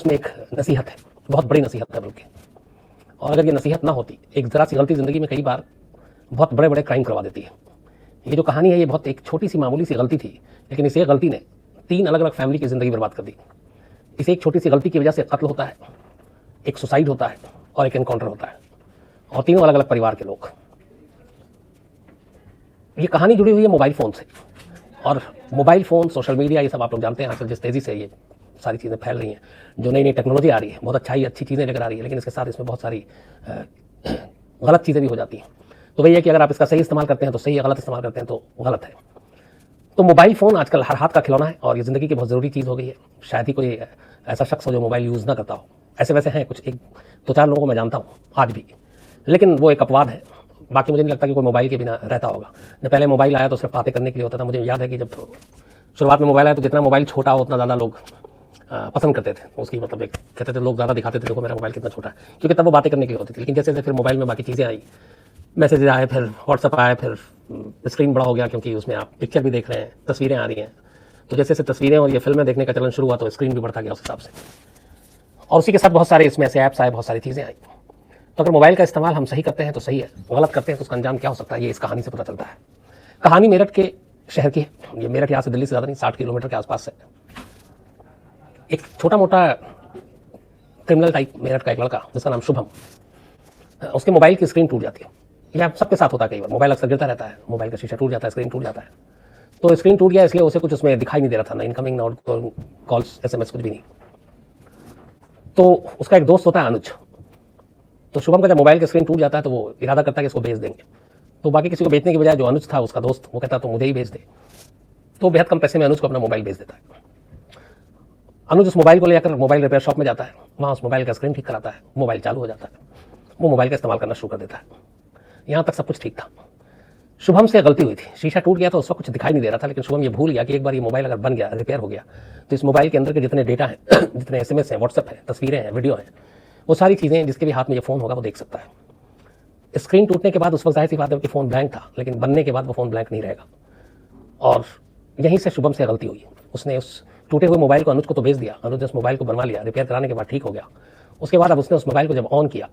उसमें एक नसीहत है, बहुत बड़ी नसीहत है बल्कि। और अगर ये नसीहत ना होती, एक ज़रा सी गलती ज़िंदगी में कई बार बहुत बड़े बड़े क्राइम करवा देती है। ये जो कहानी है ये बहुत एक छोटी सी मामूली सी गलती थी, लेकिन इस एक गलती ने 3 अलग अलग फैमिली की ज़िंदगी बर्बाद कर दी। इस एक छोटी सी गलती की वजह से कत्ल होता है, एक सुसाइड होता है और एक एनकाउंटर होता है, और तीनों अलग अलग परिवार के लोग। ये कहानी जुड़ी हुई है मोबाइल फ़ोन से, और मोबाइल फ़ोन, सोशल मीडिया, ये सब आप लोग जानते हैं आजकल जिस तेज़ी से ये सारी चीज़ें फैल रही हैं, जो नई नई टेक्नोलॉजी आ रही है, बहुत अच्छी चीज़ें लेकर आ रही है, लेकिन इसके साथ इसमें बहुत सारी गलत चीज़ें भी हो जाती हैं। तो वही है कि अगर आप इसका सही इस्तेमाल करते हैं तो सही है, गलत इस्तेमाल करते हैं तो गलत है। तो मोबाइल फ़ोन आजकल हर हाथ का खिलौना है और ये ज़िंदगी की बहुत ज़रूरी चीज़ हो गई है। शायद ही कोई ऐसा शख्स हो जो मोबाइल यूज़ ना करता हो। ऐसे वैसे हैं कुछ, एक 2-4 लोगों को मैं जानता हूँ आज भी, लेकिन वो एक अपवाद है। बाकी मुझे नहीं लगता कि कोई मोबाइल के बिना रहता होगा। जब पहले मोबाइल आया तो सिर्फ बातें करने के लिए होता था। मुझे याद है कि जब शुरुआत में मोबाइल आया तो जितना मोबाइल छोटा हो उतना ज़्यादा लोग पसंद करते थे उसकी, मतलब एक कहते थे लोग, ज़्यादा दिखाते थे देखो मेरा मोबाइल कितना छोटा है, क्योंकि तब वो बातें करने के लिए होती थी। लेकिन जैसे जैसे फिर मोबाइल में बाकी चीज़ें आई, मैसेज आए, फिर व्हाट्सअप आए, फिर स्क्रीन बड़ा हो गया क्योंकि उसमें आप पिक्चर भी देख रहे हैं, तस्वीरें आ रही हैं। तो जैसे जैसे तस्वीरें और ये फिल्में देखने का चलन शुरू हुआ तो स्क्रीन भी बढ़ता गया उस हिसाब से, और उसी के साथ बहुत सारे इसमें ऐसे ऐप्स आए, बहुत सारी चीज़ें आई। तो अगर मोबाइल का इस्तेमाल हम सही करते हैं तो सही है, गलत करते हैं तो उसका अंजाम क्या हो सकता है, ये इस कहानी से पता चलता है। कहानी मेरठ के शहर की है। ये मेरठ यहाँ से दिल्ली से ज़्यादा नहीं, 60 किलोमीटर के आसपास है। एक छोटा मोटा क्रिमिनल टाइप मेरठ का एक लड़का जिसका नाम शुभम, उसके मोबाइल की स्क्रीन टूट जाती है। यह सबके साथ होता है, कई बार मोबाइल अक्सर गिरता रहता है, मोबाइल का शीशा टूट जाता है, स्क्रीन टूट जाता है। तो स्क्रीन टूट गया इसलिए उसे कुछ उसमें दिखाई नहीं दे रहा था, ना इनकमिंग, ना कॉल्स, SMS, कुछ भी नहीं। तो उसका एक दोस्त होता है अनुज। तो शुभम का जब मोबाइल की स्क्रीन टूट जाता है तो वो इरादा करता है कि इसको बेच देंगे। तो बाकी किसी को बेचने की बजाय जो अनुज था उसका दोस्त, वो कहता तो मुझे ही बेच दे। तो बेहद कम पैसे में अनुज को अपना मोबाइल बेच देता है। अनुज उस मोबाइल को लेकर मोबाइल रिपेयर शॉप में जाता है, वहाँ उस मोबाइल का स्क्रीन ठीक कराता है, मोबाइल चालू हो जाता है, वो मोबाइल का इस्तेमाल करना शुरू कर देता है। यहाँ तक सब कुछ ठीक था। शुभम से गलती हुई थी, शीशा टूट गया तो उस वक्त कुछ दिखाई नहीं दे रहा था, लेकिन शुभम ये भूल गया कि एक बार ये मोबाइल अगर बन गया, रिपेयर हो गया, तो इस मोबाइल के अंदर के जितने डेटा हैं जितने SMS हैं, व्हाट्सएप है, तस्वीरें हैं, वीडियो हैं, वो सारी चीज़ें जिसके भी हाथ में ये फ़ोन होगा वो देख सकता है। स्क्रीन टूटने के बाद उस वक्त जाहिर सी बात है कि फ़ोन ब्लैंक था, लेकिन बनने के बाद वो फ़ोन ब्लैंक नहीं रहेगा। और यहीं से शुभम से गलती हुई। उसने उस टूटे हुए मोबाइल को अनुज को तो बेच दिया, अनुज ने उस मोबाइल को बनवा लिया, रिपेयर कराने के बाद ठीक हो गया। उसके बाद अब उसने उस मोबाइल को जब ऑन किया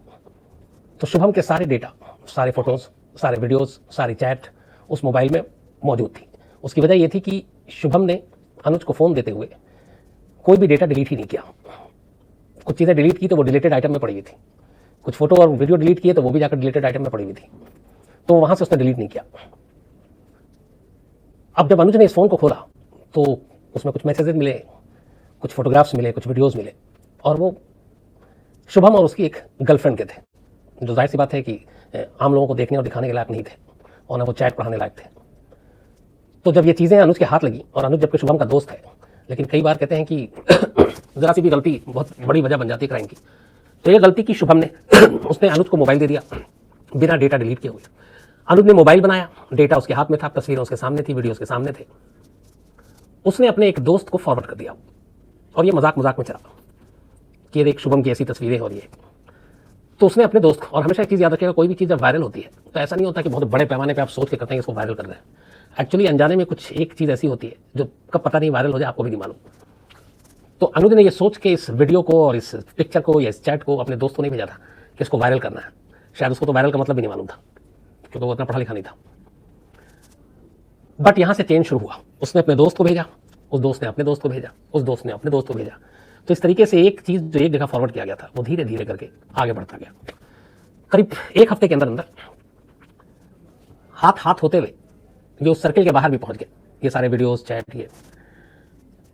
तो शुभम के सारे डेटा, सारे फोटोज़, सारे वीडियोज़, सारी चैट उस मोबाइल में मौजूद थी। उसकी वजह ये थी कि शुभम ने अनुज को फ़ोन देते हुए कोई भी डेटा डिलीट ही नहीं किया। कुछ चीज़ें डिलीट की तो वो डिलीटेड आइटम में पड़ी हुई थी, कुछ फोटो और वीडियो डिलीट किए तो वो भी जाकर डिलीटेड आइटम में पड़ी हुई थी, तो वहाँ से उसने डिलीट नहीं किया। अब जब अनुज ने इस फ़ोन को खोला तो उसमें कुछ मैसेजेस मिले, कुछ फोटोग्राफ्स मिले, कुछ वीडियोज़ मिले, और वो शुभम और उसकी एक गर्लफ्रेंड के थे, जो जाहिर सी बात है कि आम लोगों को देखने और दिखाने के लायक नहीं थे, और ना वो चैट पढ़ाने लायक थे। तो जब ये चीज़ें अनुज के हाथ लगी, और अनुज जबकि शुभम का दोस्त है, लेकिन कई बार कहते हैं कि ज़रा सी भी गलती बहुत बड़ी वजह बन जाती है क्राइम की। तो ये गलती की शुभम ने उसने अनुज को मोबाइल दे दिया बिना डेटा डिलीट किए हुए। अनुज ने मोबाइल बनाया, डेटा उसके हाथ में था, तस्वीरें उसके सामने थी, वीडियो उसके सामने थे। उसने अपने एक दोस्त को फॉरवर्ड कर दिया, और ये मजाक मजाक में चला कि ये देख शुभम की ऐसी तस्वीरें हो रही है। तो उसने अपने दोस्त, और हमेशा एक चीज़ याद रखिएगा, कोई भी चीज़ जब वायरल होती है तो ऐसा नहीं होता कि बहुत बड़े पैमाने पे आप सोच के करते हैं इसको वायरल कर रहे हैं। एक्चुअली अनजाने में कुछ एक चीज़ ऐसी होती है जो कब पता नहीं वायरल हो जाए, आपको भी नहीं मालूम। तो अनुज ने ये सोच के इस वीडियो को और इस पिक्चर को या इस चैट को अपने दोस्त को नहीं भेजा था कि इसको वायरल करना है। शायद उसको तो वायरल का मतलब भी नहीं मालूम था, क्योंकि वो इतना पढ़ा लिखा नहीं था। बट यहाँ से चेंज शुरू हुआ। उसने अपने दोस्त को भेजा, उस दोस्त ने अपने दोस्त को भेजा, उस दोस्त ने अपने दोस्त को भेजा। तो इस तरीके से एक चीज़ जो एक जगह फॉरवर्ड किया गया था वो धीरे धीरे करके आगे बढ़ता गया। करीब 1 हफ्ते के अंदर अंदर हाथ हाथ होते हुए ये उस सर्किल के बाहर भी पहुंच गए। ये सारे वीडियोस, चैट, ये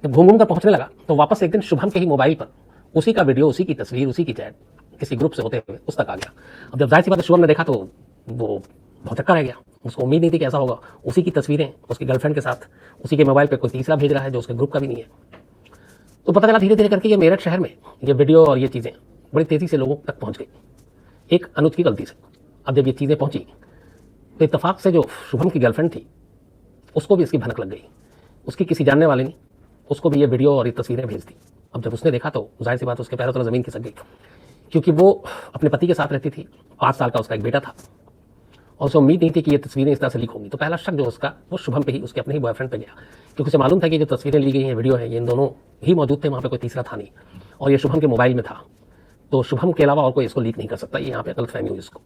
जब घूम घूम कर पहुंचने लगा तो वापस एक दिन शुभम के ही मोबाइल पर उसी का वीडियो, उसी की तस्वीर, उसी की चैट किसी ग्रुप से होते हुए उस तक आ गया। अब जब जाहिर सी बात है शुभम ने देखा तो वो बहुत चक्कर रह गया। उसको उम्मीद नहीं थी कि ऐसा होगा। उसी की तस्वीरें उसकी गर्लफ्रेंड के साथ उसी के मोबाइल पर कोई तीसरा भेज रहा है जो उसके ग्रुप का भी नहीं है। तो पता चला धीरे धीरे करके ये मेरठ शहर में ये वीडियो और ये चीज़ें बड़ी तेज़ी से लोगों तक पहुँच गई, एक अनुज की गलती से। अब जब ये चीज़ें पहुँची तो इत्तेफाक से जो शुभम की गर्लफ्रेंड थी उसको भी इसकी भनक लग गई। उसकी किसी जानने वाले ने उसको भी ये वीडियो और ये तस्वीरें भेज दी। अब जब उसने देखा तो जाहिर सी बात उसके पैरों तले ज़मीन खिसक गई, क्योंकि वो अपने पति के साथ रहती थी, 5 साल का उसका एक बेटा था, और उसे उम्मीद नहीं थी कि ये तस्वीरें इस तरह से लीक होंगी। तो पहला शक जो उसका वो शुभम पे ही, उसके अपने ही बॉयफ्रेंड पे गया, क्योंकि उसे मालूम था कि जो तस्वीरें ली गई हैं, वीडियो है, ये इन दोनों ही मौजूद थे, वहाँ पे कोई तीसरा था नहीं। और ये शुभम के मोबाइल में था, तो शुभम के अलावा और कोई इसको लीक नहीं कर सकता। ये यहाँ पे गलतफहमी हुई इसको।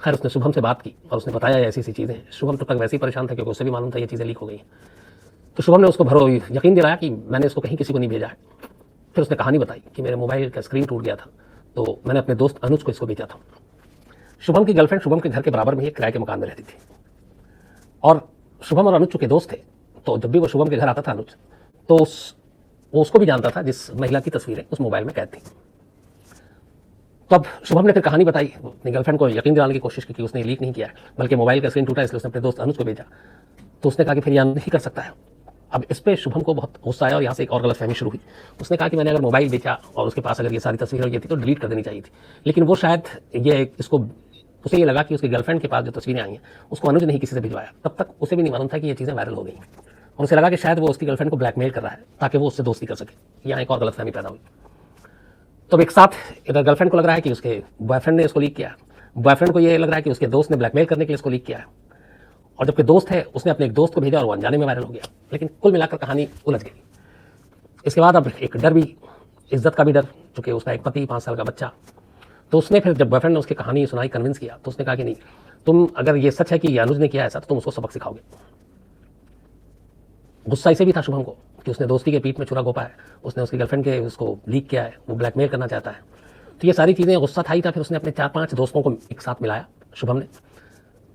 खैर उसने शुभम से बात की और उसने बताया ऐसी ऐसी चीज़ें। शुभम तो तक वैसे ही परेशान था क्योंकि उसे भी मालूम था ये चीज़ें लीक हो गई। तो शुभम ने उसको यकीन दिलाया कि मैंने इसको कहीं किसी को नहीं भेजा है। फिर उसने कहानी बताई कि मेरे मोबाइल का स्क्रीन टूट गया था, तो मैंने अपने दोस्त अनुज को इसको भेजा था। शुभम की गर्लफ्रेंड शुभम के घर के बराबर में एक किराए के मकान में रहती थी और शुभम और अनुज चूंकि दोस्त थे, तो जब भी वो शुभम के घर आता था अनुज, तो वो उसको भी जानता था जिस महिला की तस्वीरें उस मोबाइल में कैद थी। तब शुभम ने फिर कहानी बताई, अपनी गर्लफ्रेंड को यकीन दिलाने की कोशिश की कि उसने लीक नहीं किया है, बल्कि मोबाइल का स्क्रीन टूटा इसलिए उसने अपने दोस्त अनुज को भेजा। तो उसने कहा कि फिर यह नहीं कर सकता है। अब इस पर शुभम को बहुत गुस्सा आया और यहाँ से एक और गलतफहमी शुरू हुई। उसने कहा कि मैंने अगर मोबाइल बेचा और उसके पास अगर ये सारी तस्वीरें हुई थी तो डिलीट कर देनी चाहिए थी, लेकिन वो शायद उसे ये लगा कि उसकी गर्लफ्रेंड के पास जो तस्वीरें आई हैं उसको अनुज ने ही किसी से भिजवाया। तब तक उसे भी नहीं मालूम था कि ये चीज़ें वायरल हो गई और उसे लगा कि शायद वो उसकी गर्लफ्रेंड को ब्लैकमेल कर रहा है ताकि वो उससे दोस्ती कर सके। यहाँ एक और गलतफहमी पैदा हुई। तो एक साथ इधर गर्लफ्रेंड को लग रहा है कि उसके बॉयफ्रेंड ने इसको लीक किया, बॉयफ्रेंड को ये लग रहा है कि उसके दोस्त ने ब्लैकमेल करने के लिए इसको लीक किया है, और जबकि दोस्त है उसने अपने एक दोस्त को भेजा और वो अनजाने में वायरल हो गया। लेकिन कुल मिलाकर कहानी उलझ गई। इसके बाद अब एक डर भी, इज्जत का भी डर, चूंकि उसका एक पति 5 साल का बच्चा। तो उसने फिर जब बॉयफ्रेंड ने उसकी कहानी सुनाई, कन्विंस किया, तो उसने कहा कि नहीं, तुम अगर ये सच है कि अनुज ने किया ऐसा तो तुम उसको सबक सिखाओगे। गुस्सा इसे भी था शुभम को कि उसने दोस्ती के पीठ में छुरा घोंपा है, उसने उसकी गर्लफ्रेंड के उसको लीक किया है, वो ब्लैकमेल करना चाहता है। तो ये सारी चीज़ें, गुस्सा था ही था। फिर उसने अपने 4-5 दोस्तों को एक साथ मिलाया शुभम ने,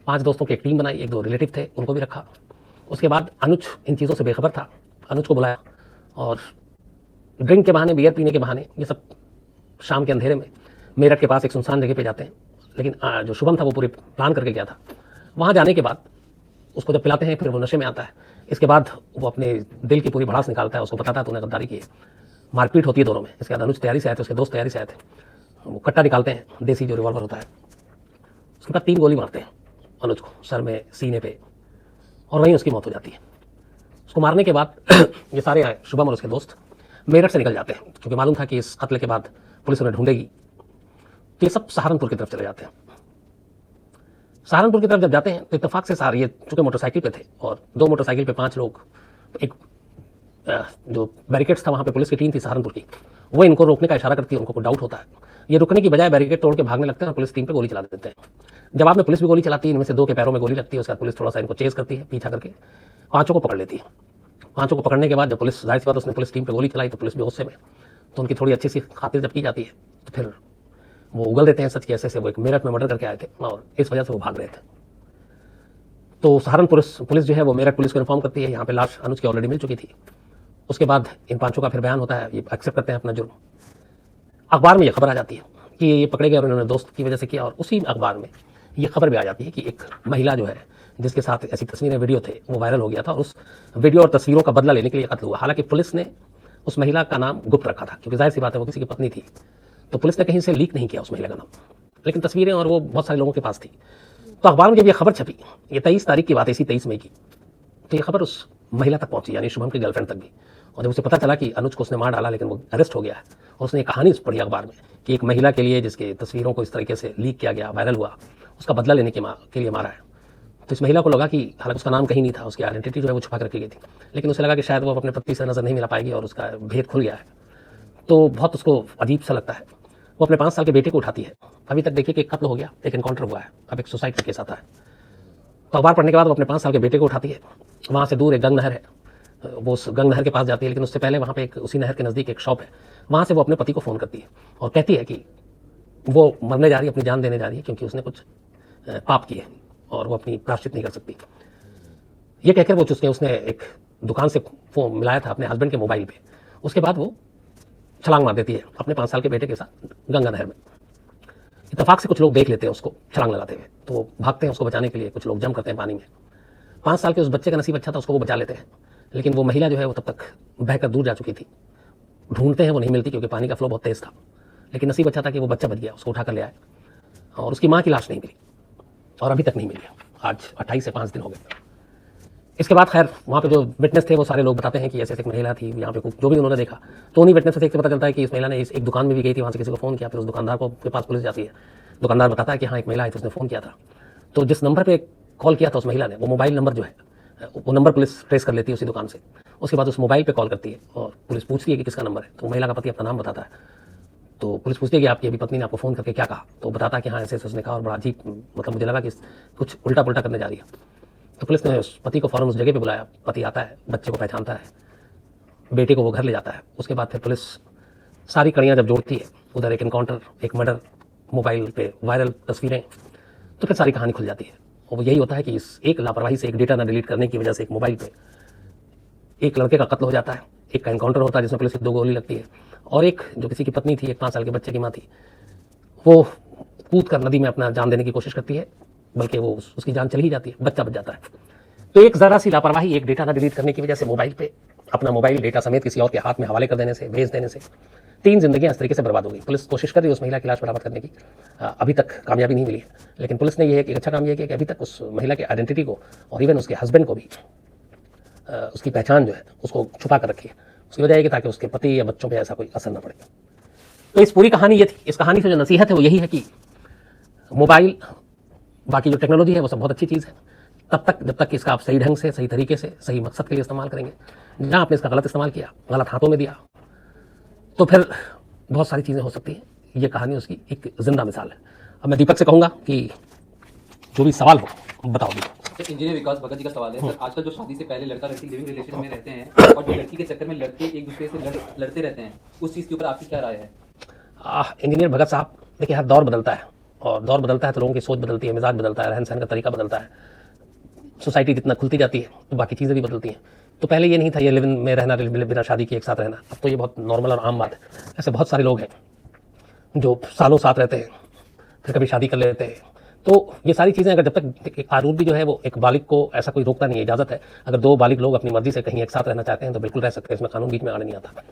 5 दोस्तों की एक टीम बनाई, 1-2 रिलेटिव थे उनको भी रखा। उसके बाद अनुज इन चीज़ों से बेखबर था, अनुज को बुलाया और ड्रिंक के बहाने, बियर पीने के बहाने, ये सब शाम के अंधेरे में मेरठ के पास एक सुनसान जगह पे जाते हैं। लेकिन जो शुभम था वो पूरे प्लान करके गया था। वहाँ जाने के बाद उसको जब पिलाते हैं फिर वो नशे में आता है। इसके बाद वो अपने दिल की पूरी भड़ास निकालता है, उसको बताता है तूने गद्दारी की है। मारपीट होती है दोनों में। इसके बाद अनुज तैयारी से आए थे, उसके दोस्त तैयारी से आए थे। वो कट्टा निकालते हैं, देसी जो रिवॉल्वर होता है, उसके बाद 3 गोली मारते हैं अनुज को, सर में, सीने पे, और वहीं उसकी मौत हो जाती है। उसको मारने के बाद ये सारे आए शुभम और उसके दोस्त मेरठ से निकल जाते हैं, क्योंकि मालूम था कि इस कत्ल के बाद पुलिस उन्हें ढूंढेगी। तो ये सब सहारनपुर की तरफ चले जाते हैं। सहारनपुर की तरफ जब जाते हैं तो इत्तेफाक से ये चूंकि मोटरसाइकिल पे थे और 2 मोटरसाइकिल पे 5 लोग, एक जो बैरिकेड्स था वहाँ पे पुलिस की टीम थी सहारनपुर की, वो इनको रोकने का इशारा करती है। उनको कोई डाउट होता है, ये रुकने की बजाय बैरिकेड तोड़ के भागने लगते हैं और पुलिस टीम पे गोली चला देते हैं। जवाब में पुलिस भी गोली चलाती है, इनमें से 2 के पैरों में गोली लगती है। उसके बाद पुलिस थोड़ा सा इनको चेज करती है, पीछा करके 5 को पकड़ लेती है। 5 को पकड़ने के बाद जब पुलिस, जाहिर सी बात उसने पुलिस टीम पे गोली चलाई तो पुलिस भी गुस्से में, तो उनकी थोड़ी अच्छी सी खातिर जब की जाती है तो फिर वो उगल देते हैं सच के ऐसे वो एक मेरठ में मर्डर करके आए थे और इस वजह से वो भाग रहे थे। तो सहारनपुर पुलिस जो है वो मेरठ पुलिस को इन्फॉर्म करती है, यहाँ पे लाश अनुज की ऑलरेडी मिल चुकी थी। उसके बाद इन 5 का फिर बयान होता है, ये एक्सेप्ट करते हैं अपना जुर्म। अखबार में ये खबर आ जाती है कि ये पकड़े गए और इन्होंने दोस्त की वजह से किया, और उसी अखबार में ये खबर भी आ जाती है कि एक महिला जो है जिसके साथ ऐसी तस्वीरें, वीडियो थे, वो वायरल हो गया था और उस वीडियो और तस्वीरों का बदला लेने के लिए कत्ल हुआ। हालांकि पुलिस ने उस महिला का नाम गुप्त रखा था, क्योंकि जाहिर सी बात है वो किसी की पत्नी थी, तो पुलिस ने कहीं से लीक नहीं किया उस महिला का नाम, लेकिन तस्वीरें और वो बहुत सारे लोगों के पास थी। तो अखबार में जब ये खबर छपी, ये 23 तारीख की बात है, इसी 23 मई की, तो ये खबर उस महिला तक पहुंची, यानी शुभम की गर्लफ्रेंड तक भी। और जब उसे पता चला कि अनुज को उसने मार डाला लेकिन वो अरेस्ट हो गया है, और उसने ये कहानी पढ़ी अखबार में कि एक महिला के लिए जिसके तस्वीरों को इस तरीके से लीक किया गया, वायरल हुआ, उसका बदला लेने के लिए मारा है। तो इस महिला को लगा कि हालांकि उसका नाम कहीं नहीं था, उसकी आइडेंटिटी जो है वो छुपा कर रखी गई थी, लेकिन उसे लगा कि शायद वो अपने पति से नजर नहीं मिला पाएगी और उसका भेद खुल गया है। तो बहुत उसको अजीब सा लगता है। वो अपने 5 साल के बेटे को उठाती है। अभी तक देखिए कि एक कत्ल हो गया, एक एनकाउंटर हुआ है, अब एक सुसाइड का केस आता है। तो अखबार पढ़ने के बाद वो अपने 5 साल के बेटे को उठाती है। वहाँ से दूर एक गंग नहर है, वो उस गंग नहर के पास जाती है, लेकिन उससे पहले वहाँ पे उसी नहर के नज़दीक एक शॉप है, वहाँ से वो अपने पति को फ़ोन करती है और कहती है कि वो मरने जा रही है, अपनी जान देने जा रही है, क्योंकि उसने कुछ पाप किए और वो अपनी प्रायश्चित नहीं कर सकती। ये कहकर वो उसने एक दुकान से फ़ोन मिलाया था अपने हस्बैंड के मोबाइल पे। उसके बाद वो छलांग मार देती है अपने 5 साल के बेटे के साथ गंगा नहर में। इत्तेफाक से कुछ लोग देख लेते हैं उसको छलांग लगाते हुए, तो वो भागते हैं उसको बचाने के लिए, कुछ लोग जम करते हैं पानी में। 5 साल के उस बच्चे का नसीब अच्छा था, उसको वो बचा लेते हैं, लेकिन वो महिला जो है वो तब तक बहकर दूर जा चुकी थी। ढूंढते हैं, वो नहीं मिलती क्योंकि पानी का फ्लो बहुत तेज़ था, लेकिन नसीब अच्छा था कि वो बच्चा बच गया, उसको उठा कर ले आए। और उसकी माँ की लाश नहीं मिली और अभी तक नहीं मिली। आज 28 से 5 दिन हो गए। इसके बाद खैर वहाँ पे जो विटनेस थे वो सारे लोग बताते हैं कि ऐसे एक महिला थी यहाँ पे, जो भी उन्होंने देखा। तो उन्हीं विटनेस से पता चलता है कि इस महिला ने एक दुकान में भी गई थी, वहाँ से किसी को फ़ोन किया, फिर उस दुकानदार के पास पुलिस जाती है। दुकानदार बताता है कि हाँ एक महिला है, तो उसने फ़ोन किया था। तो जिस नंबर पर कॉल किया था उस महिला ने, वो मोबाइल नंबर जो है वो नंबर पुलिस ट्रेस कर लेती है उसी दुकान से। उसके बाद उस मोबाइल पे कॉल करती है और पुलिस पूछती है कि किसका नंबर है, तो महिला का पति अपना नाम बताता है। तो पुलिस पूछती है कि आपकी अभी पत्नी ने आपको फ़ोन करके क्या कहा, तो बताता है कि हाँ ऐसे ऐसे उसने कहा और बड़ा अजीब, मतलब मुझे लगा कि कुछ उल्टा पुल्टा करने जा रही है। तो पुलिस ने उस पति को फ़ौरन उस जगह पे बुलाया। पति आता है, बच्चे को पहचानता है, बेटे को वो घर ले जाता है। उसके बाद फिर पुलिस सारी कड़ियाँ जब जोड़ती है, उधर एक इनकाउंटर, एक मर्डर, मोबाइल पे वायरल तस्वीरें, तो फिर सारी कहानी खुल जाती है। और वो यही होता है कि इस एक लापरवाही से, एक डेटा ना डिलीट करने की वजह से, एक मोबाइल पे एक लड़के का कत्ल हो जाता है, एक का एनकाउंटर होता है जिसमें पुलिस की 2 गोली लगती है, और एक जो किसी की पत्नी थी, एक 5 साल के बच्चे की माँ थी, वो कूद कर नदी में अपना जान देने की कोशिश करती है, बल्कि वो उसकी जान चली ही जाती है, बच्चा बच जाता है। तो एक ज़रा सी लापरवाही, एक डेटा ना डिलीट करने की वजह से, मोबाइल पे अपना मोबाइल डेटा समेत किसी और के हाथ में हवाले कर देने से, भेज देने से 3 जिंदगियां इस तरीके से बर्बाद हो गई। पुलिस कोशिश कर रही है उस महिला की लाश बरामद करने की, अभी तक कामयाबी नहीं मिली है। लेकिन पुलिस ने ये एक अच्छा काम यह किया कि अभी तक उस महिला के आइडेंटिटी को और इवन उसके हस्बैंड को भी, उसकी पहचान जो है उसको छुपा कर रखी है। उसकी वजह है कि ताकि उसके पति या बच्चों पर ऐसा कोई असर न पड़े। तो इस पूरी कहानी ये थी। इस कहानी से जो नसीहत है वो यही है कि मोबाइल, बाकी जो टेक्नोलॉजी है वो सब बहुत अच्छी चीज़ है तब तक जब तक इसका आप सही ढंग से, सही तरीके से, सही मकसद के लिए इस्तेमाल करेंगे। जहाँ आपने इसका गलत इस्तेमाल किया, गलत हाथों में दिया, तो फिर बहुत सारी चीज़ें हो सकती हैं। ये कहानी उसकी एक जिंदा मिसाल है। अब मैं दीपक से कहूँगा कि जो भी सवाल हो बताओ दीपक। इंजीनियर विकास भगत जी का सवाल है सर, आजकल जो शादी से पहले लड़का लड़की लिविंग रिलेशन में रहते हैं और जो लड़की के चक्कर में लड़के एक दूसरे से लड़ते रहते हैं, उस चीज़ के ऊपर आपकी क्या राय है? इंजीनियर भगत साहब, देखिए हर दौर बदलता है, और दौर बदलता है तो लोगों की सोच बदलती है, मिजाज बदलता है, रहन सहन का तरीका बदलता है, सोसाइटी जितना खुलती जाती है तो बाकी चीज़ें भी बदलती हैं। तो पहले ये नहीं था ये लिव इन में रहना, बिना शादी के एक साथ रहना, अब तो ये बहुत नॉर्मल और आम बात है। ऐसे बहुत सारे लोग हैं जो सालों साथ रहते हैं, फिर कभी शादी कर लेते हैं। तो ये सारी चीज़ें अगर जब तक, एक कानून भी जो है वो एक बालिग को ऐसा कोई रोकता नहीं है, इजाज़त है। अगर 2 बालिग लोग अपनी मर्जी से कहीं एक साथ रहना चाहते हैं तो बिल्कुल रह सकते हैं, इसमें कानून बीच में आने नहीं आता।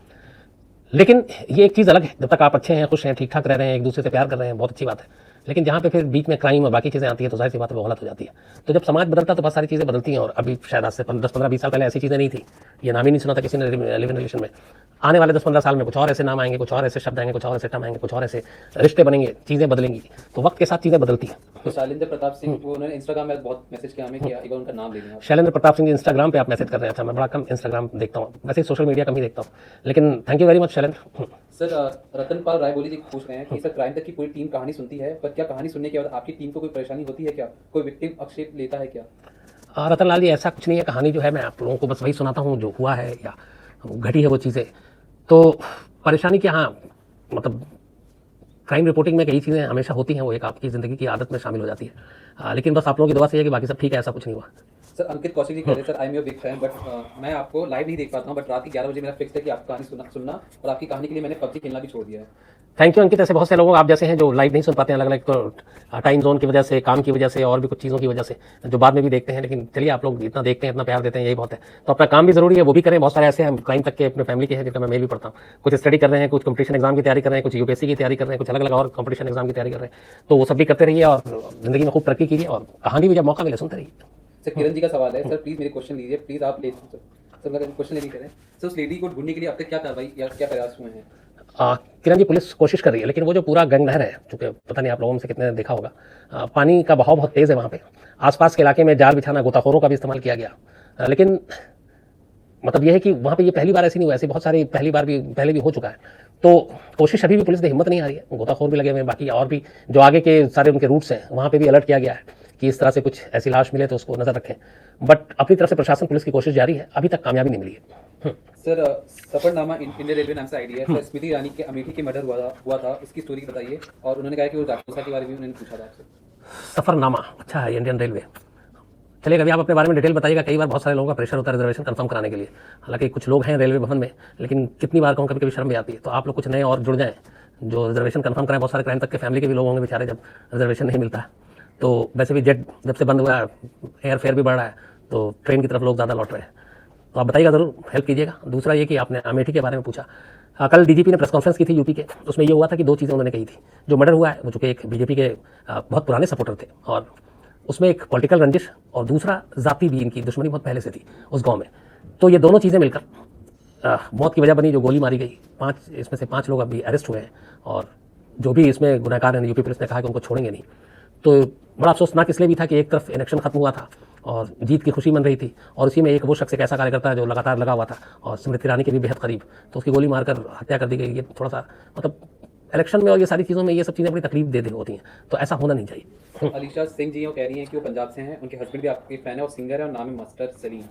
लेकिन ये एक चीज़ अलग है, जब तक आप अच्छे हैं, खुश हैं, ठीक ठाक रह रहे हैं, एक दूसरे से प्यार कर रहे हैं, बहुत अच्छी बात है। लेकिन जहाँ पे फिर बीच में क्राइम और बाकी चीज़ें आती हैं तो जाहिर सी बात है वो गलत हो जाती है। तो जब समाज बदलता है तो बहुत सारी चीज़ें बदलती हैं। और अभी शायद आज से 10-15-20 साल पहले ऐसी चीज़ें नहीं थी, ये नाम ही नहीं सुना था किसी ने लिव इन रिलेशन में। आने वाले 10-15 साल में कुछ और ऐसे नाम आएंगे, कुछ और ऐसे शब्द आएंगे, कुछ और ऐसे टर्म आएंगे, कुछ और ऐसे रिश्ते बनेंगे, चीज़ें बदलेंगी। तो वक्त के साथ चीज़ें बदलती हैं। तो शैलेंद्र प्रताप सिंह, वो उन्होंने इंस्टाग्राम में बहुत मैसेज किया हमें, किया, एक बार उनका नाम ले लें। शैलेंद्र प्रताप सिंह जी इंस्टाग्राम पे आप मैसेज कर रहे हैं? अच्छा, मैं बड़ा कम इंस्टाग्राम देखता हूँ, वैसे सोशल मीडिया कम ही देखता हूँ, लेकिन thank you very much Shailendra. Sir, Ratanpal Raiboli ji पूछ रहे हैं कि सर क्राइम तक की पूरी टीम कहानी सुनती है, पर क्या कहानी सुनने के बाद आपकी टीम को कोई परेशानी होती है क्या? कोई विक्टिम आक्षेप लेता है क्या? रतन लाल जी, ऐसा कुछ नहीं है। कहानी जो है मैं आप लोगों को बस वही सुनाता हूँ जो हुआ है या घटी है वो चीज़ें। तो परेशानी क्या, हाँ मतलब क्राइम रिपोर्टिंग में कई चीज़ें हमेशा होती हैं, वो एक आपकी ज़िंदगी की आदत में शामिल हो जाती है। लेकिन बस आप लोगों की दुआ से है कि बाकी सब ठीक है, ऐसा कुछ नहीं हुआ। सर, अंकित कौशिक जी कह रहे हैं sir, I am your big fan, but मैं आपको लाइव नहीं देख पाता हूँ, बट रात के 11 बजे मेरा फिक्स है कि आपकी कहानी सुनना, और आपकी कहानी के लिए मैंने पबजी खेलना भी छोड़ दिया है। थैंक यू अंकित। ऐसे बहुत से लोग आप जैसे हैं जो लाइव नहीं सुन पाते हैं, अलग अलग तो टाइम जोन की वजह से, काम की वजह से, और भी कुछ चीज़ों की वजह से, जो बाद में भी देखते हैं। लेकिन चलिए, आप लोग इतना देखते हैं, इतना प्यार देते हैं, यही बहुत है। तो अपना काम भी जरूरी है, वो भी करें। बहुत सारे ऐसे हैं क्राइम तक के अपने फैमिली के हैं जिनका मैं मेल भी पढ़ता हूँ, कुछ स्टडी कर रहे हैं, कुछ कंपटीशन एग्जाम की तैयारी कर रहे हैं, कुछ यूपीएससी की तैयारी कर रहे हैं, कुछ अलग अलग और कंपटीशन एग्जाम की तैयारी कर रहे हैं। तो वो सब भी करते रहिए और जिंदगी में खूब तरक्की कीजिए, और कहानी भी जब मौका मिले सुनते रहिए। सर, किरण जी का सवाल है, सर प्लीज मेरे क्वेश्चन लीजिए, प्लीज आप ले सर, मेरा क्वेश्चन लेनी करें। सर, उस लेडी को ढूंढने के लिए अब तक क्या कार्रवाई या क्या प्रयास हुए हैं? किरण जी, पुलिस कोशिश कर रही है, लेकिन वो जो पूरा गंग नहर है, चूँकि पता नहीं आप लोगों में से कितने ने देखा होगा, पानी का बहाव बहुत तेज़ है वहाँ पे। आसपास के इलाके में जाल बिछाना, गोताखोरों का भी इस्तेमाल किया गया, लेकिन मतलब ये है कि वहाँ पे ये पहली बार ऐसी नहीं हुआ, ऐसी बहुत सारी पहले भी हो चुका है। तो कोशिश अभी भी पुलिस ने हिम्मत नहीं आ रही है, गोताखोर भी लगे हुए हैं, बाकी और भी जो आगे के सारे उनके रूट्स हैं वहाँ पे भी अलर्ट किया गया है कि इस तरह से कुछ ऐसी लाश मिले तो उसको नज़र रखें। बट अपनी तरफ से प्रशासन, पुलिस की कोशिश जारी है, अभी तक कामयाबी नहीं मिली है। सर, सफरनामा इंडियन रेलवे नाम से आईडी है सर, स्मृति ईरानी के अमेठी के मर्डर हुआ था, उसकी स्टोरी बताइए। और उन्होंने कहा कि वो राजपूता के बारे में उन्होंने पूछा था आपसे। सफरनामा, अच्छा है, इंडियन रेलवे। चलिए, कभी आप अपने बारे में डिटेल बताइएगा। कई बार बहुत सारे लोगों का प्रेशर होता है रिजर्वेशन कंफर्म कराने के लिए, हालांकि कुछ लोग हैं रेलवे भवन में, लेकिन कितनी बार कहूँ, कभी कभी शर्म भी आती है। तो आप लोग कुछ नए और जुड़ जाएँ जो रिजर्वेशन कंफर्म कराएं। बहुत सारे क्राइम तक के फैमिली के भी लोग होंगे बेचारे, जब रिजर्वेशन नहीं मिलता है। तो वैसे भी जेट जब से बंद हुआ है, एयर फेयर भी बढ़ रहा है, तो ट्रेन की तरफ लोग ज़्यादा लौट रहे हैं। तो आप बताइएगा, ज़रूर हेल्प कीजिएगा। दूसरा ये कि आपने अमेठी के बारे में पूछा, कल डीजीपी ने प्रेस कॉन्फ्रेंस की थी यूपी के, उसमें ये हुआ था कि 2 चीज़ें उन्होंने कही थी। जो मर्डर हुआ है वो चूँकि एक बीजेपी के बहुत पुराने सपोर्टर थे, और उसमें एक पॉलिटिकल रंजिश, और दूसरा जाति भी, इनकी दुश्मनी बहुत पहले से थी उस गाँव में। तो ये दोनों चीज़ें मिलकर मौत की वजह बनी। जो गोली मारी गई, 5 इसमें से 5 लोग अभी अरेस्ट हुए हैं, और जो भी इसमें गुनहगार हैं यूपी पुलिस ने कहा कि उनको छोड़ेंगे नहीं। तो बड़ा अफसोसनाक इसलिए भी था कि एक तरफ इलेक्शन खत्म हुआ था और जीत की खुशी मन रही थी, और उसी में एक वो शख्स एक ऐसा कार्यकर्ता है जो लगातार लगा हुआ था और स्मृति ईरानी के भी बेहद करीब, तो उसकी गोली मारकर हत्या कर दी गई। ये थोड़ा सा मतलब इलेक्शन में और ये सारी चीज़ों में ये सब चीज़ें बड़ी तकलीफ दे होती हैं, तो ऐसा होना नहीं चाहिए। अलीशा सिंह जी वो कह रही हैं कि वो पंजाब से हैं, उनके हस्बैंड भी आपके फैन है और सिंगर है और नाम है मास्टर सलीम।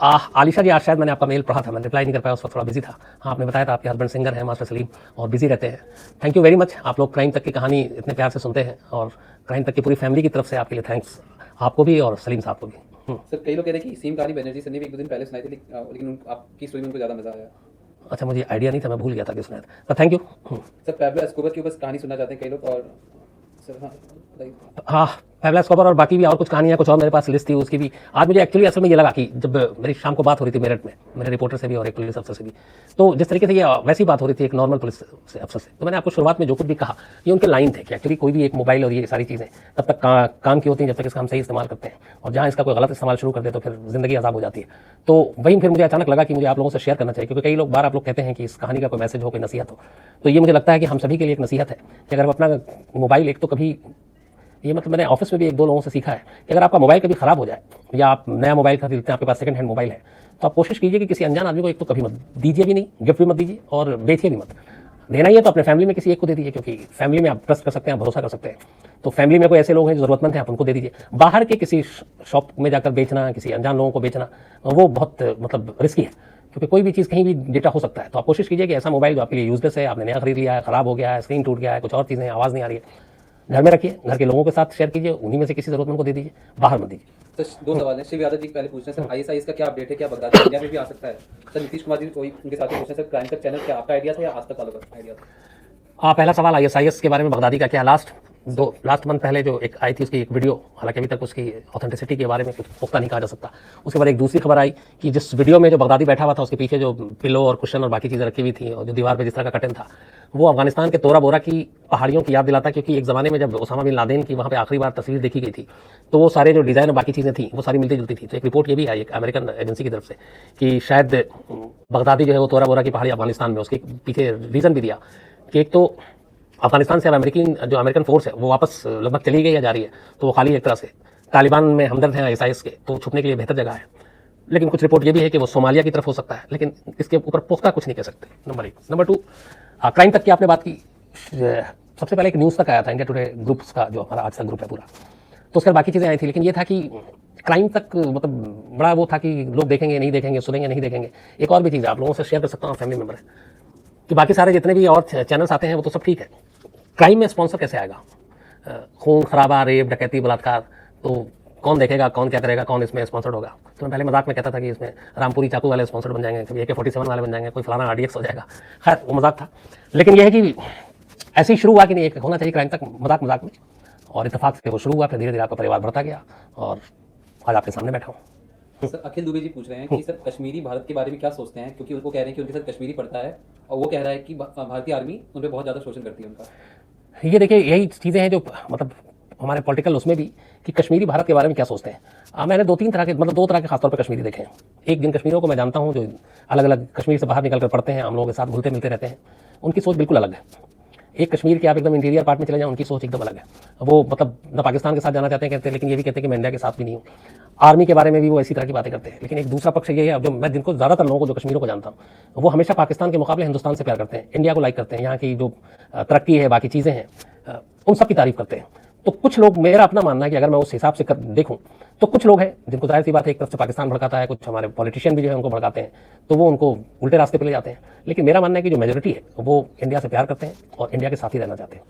आलिशा जी, आज शायद मैंने आपका मेल पढ़ा था, मैंने रिप्लाई नहीं कर पाया, उस वक्त थोड़ा बिजी था। हाँ, आपने बताया था आपके हस्बैंड सिंगर हैं मास्टर सलीम और बिजी रहते हैं। थैंक यू वेरी मच, आप लोग क्राइम तक की कहानी इतने प्यार से सुनते हैं, और क्राइम तक की पूरी फैमिली की तरफ से आपके लिए थैंक्स, आपको भी और सलीम साहब को भी। सर कई लोग कह रहे हैं कि सेम कहानी बनर्जी सर ने भी एक दो दिन पहले सुनाई थी, लेकिन आपकी स्टोरी में उनको ज़्यादा मजा आया। अच्छा, मुझे आइडिया नहीं था, मैं भूल गया था कि सुना था, पर थैंक यू। सर पैब्लो एस्कोबर की बस कहानी सुनना चाहते हैं कई लोग, और सर हाँ बताइए। हाँ, पैब्लो एस्कोबार और बाकी भी और कुछ कहानियाँ, कुछ और मेरे पास लिस्ट थी उसकी भी। आज मुझे एक्चुअली असल में ये लगा कि जब मेरी शाम को बात हो रही थी मेरठ में मेरे रिपोर्टर से भी और एक पुलिस अफसर से भी, तो जिस तरीके से ये वैसी बात हो रही थी एक नॉर्मल पुलिस से अफसर से, तो मैंने आपको शुरुआत में जो कुछ भी कहा ये उनके लाइन थे कि एक्चुअली कोई भी एक मोबाइल और ये सारी चीज़ें तब तक काम की होती हैं जब तक इसका हम सही इस्तेमाल करते हैं, और जहाँ इसका कोई गलत इस्तेमाल शुरू कर दे तो फिर ज़िंदगी आज़ाब हो जाती है। तो वही फिर मुझे अचानक लगा कि मुझे आप लोगों से शेयर करना चाहिए, क्योंकि कई लोग बार आप लोग कहते हैं कि इस कहानी का कोई मैसेज हो, कोई नसीहत हो, तो ये मुझे लगता है कि हम सभी के लिए एक नसीहत है कि अगर हम अपना मोबाइल, एक तो कभी ये मतलब मैंने ऑफिस में भी एक दो लोगों से सीखा है कि अगर आपका मोबाइल कभी ख़राब हो जाए या आप नया मोबाइल खरीदते हैं, आपके पास सेकंड हैंड मोबाइल है, तो आप कोशिश कीजिए कि किसी अनजान आदमी को एक तो कभी मत दीजिए भी नहीं, गिफ्ट भी मत दीजिए और बेचिए भी मत। देना ही है तो अपने फैमिली में किसी एक को दे दीजिए, क्योंकि फैमिली में आप ट्रस्ट कर सकते हैं, आप भरोसा कर सकते हैं। तो फैमिली में कोई ऐसे लोग हैं जो ज़रूरतमंद हैं, आप उनको दे दीजिए। बाहर के किसी शॉप में जाकर बेचना, किसी अनजान लोगों को बेचना, वो बहुत मतलब रिस्की है, क्योंकि कोई भी चीज़ कहीं भी डेटा हो सकता है। तो आप कोशिश कीजिए कि ऐसा मोबाइल जो आपके लिए यूजलेस है, आपने नया खरीद लिया है, ख़राब हो गया है, स्क्रीन टूट गया है, कुछ और चीज़ें, आवाज़ नहीं आ रही है, घर में रखिए, घर के लोगों के साथ शेयर कीजिए, उन्हीं में से किसी ज़रूरतमंद को दे दीजिए, बाहर मत दीजिए। सर दो सवाल हैं, शिव यादव जी पहले पूछ रहे हैं सर आईएसआईएस का क्या अपडेट है, क्या बगदाद इंडिया में भी आ सकता है? सर नीतीश कुमार जी कोई उनके साथ पूछ रहे हैं सर क्राइम तक चैनल क्या आपका आइडिया था या आज तक वालों का आइडिया था? पहला सवाल आईएसआईएस के बारे में, बगदादी का क्या, लास्ट मंथ पहले जो एक आई थी उसकी एक वीडियो, हालांकि अभी तक उसकी ऑथेंटिसिटी के बारे में कुछ पुख्ता नहीं कहा जा सकता। उसके बाद एक दूसरी खबर आई कि जिस वीडियो में जो बगदादी बैठा हुआ था उसके पीछे जो पिलो और कुशन और बाकी चीज़ें रखी हुई थी और जो दीवार पे जिस तरह का कर्टन था, वो अफगानिस्तान के तोरा बोरा की पहाड़ियों की याद दिलाता, क्योंकि एक ज़माने में जब ओसामा बिन लादेन की वहाँ पे आखिरी बार तस्वीर देखी गई थी तो वो सारे जो डिज़ाइन और बाकी चीज़ें थी वो सारी मिलती जुलती थी। तो एक रिपोर्ट ये भी आई एक अमेरिकन एजेंसी की तरफ से कि शायद बगदादी जो है वो तोरा बोरा की पहाड़ी अफगानिस्तान में, उसके पीछे रीज़न भी दिया कि एक तो अफगानिस्तान से अब अमेरिकन फोर्स है वो वापस लगभग चली गई या जा रही है, तो वो खाली एक तरह से तालिबान में हमदर्द हैं आईएसआईएस के, तो छुपने के लिए बेहतर जगह है। लेकिन कुछ रिपोर्ट ये भी है कि वो सोमालिया की तरफ हो सकता है, लेकिन इसके ऊपर पुख्ता कुछ नहीं कह सकते। नंबर 1। नंबर 2, क्राइम तक की आपने बात की, सबसे पहले एक न्यूज़ तक आया था इंडिया टुडे ग्रुप्स का, जो हमारा आज का ग्रुप है पूरा, तो उसके बाद बाकी चीज़ें आई थी, लेकिन ये था कि क्राइम तक मतलब बड़ा वो था कि लोग देखेंगे नहीं देखेंगे, सुनेंगे नहीं देखेंगे। एक और भी चीज़ आप लोगों से शेयर कर सकता हूँ, फैमिली मेम्बर है, कि बाकी सारे जितने भी और चैनल्स आते हैं वो तो सब ठीक है, क्राइम में स्पॉन्सर कैसे आएगा? खून खराबा, रेप, डकैती, बलात्कार, तो कौन देखेगा, कौन क्या करेगा, कौन इसमें स्पॉन्सर्ड होगा? तो मैं पहले मजाक में कहता था कि इसमें रामपुरी चाकू वाले स्पॉन्सर्ड बन जाएंगे, कभी AK-47 वाले बन जाएंगे, कोई फलाना RDX हो जाएगा। खैर वो मजाक था, लेकिन यह है कि ऐसे ही शुरू हुआ कि नहीं एक होना चाहिए क्राइम तक, मजाक में, और इत्तेफाक से वो शुरू हुआ, फिर धीरे धीरे आपका परिवार बढ़ता गया और आज आपके सामने बैठा हूँ। सर अखिल दुबे जी पूछ रहे हैं कि सर कश्मीरी भारत के बारे में क्या सोचते हैं, क्योंकि उनको कह रहे हैं कि उनके साथ कश्मीरी पड़ता है और वो कह रहा है कि भारतीय आर्मी उन पर बहुत ज़्यादा शोषण करती है उनका। ये देखिए यही चीज़ें हैं जो मतलब हमारे पॉलिटिकल उसमें भी, कि कश्मीरी भारत के बारे में क्या सोचते हैं। मैंने दो तरह के खासतौर पर कश्मीरी देखे हैं। एक जिन कश्मीरियों को मैं जानता हूँ जो अलग अलग कश्मीर से बाहर निकल कर पढ़ते हैं, हम लोगों के साथ घुलते मिलते रहते हैं, उनकी सोच बिल्कुल अलग है। एक कश्मीर के आप एकदम इंटीरियर पार्ट में चले जाएं, उनकी सोच एकदम अलग है। वो मतलब न पाकिस्तान के साथ जाना चाहते हैं कहते हैं, लेकिन ये भी कहते हैं कि मैं इंडिया के साथ भी नहीं हूँ। आर्मी के बारे में भी वो इसी तरह की बातें करते हैं। लेकिन एक दूसरा पक्ष ये है, अब जो मैं जिनको ज़्यादातर लोगों को जो कश्मीरों को जानता हूँ वो हमेशा पाकिस्तान के मुकाबले हिंदुस्तान से प्यार करते हैं, इंडिया को लाइक करते हैं, यहाँ की जो तरक्की है, बाकी चीज़ें हैं, उन सब की तारीफ करते हैं। तो कुछ लोग, मेरा अपना मानना है कि अगर मैं उस हिसाब से देखूं तो कुछ लोग हैं जिनको जाहिर सी बात है एक तरफ से पाकिस्तान भड़काता है, कुछ हमारे पॉलिटिशियन भी जो है उनको भड़काते हैं, तो वो उनको उल्टे रास्ते पे ले जाते हैं। लेकिन मेरा मानना है कि जो मेजोरिटी है वो इंडिया से प्यार करते हैं और इंडिया के साथ ही रहना चाहते हैं।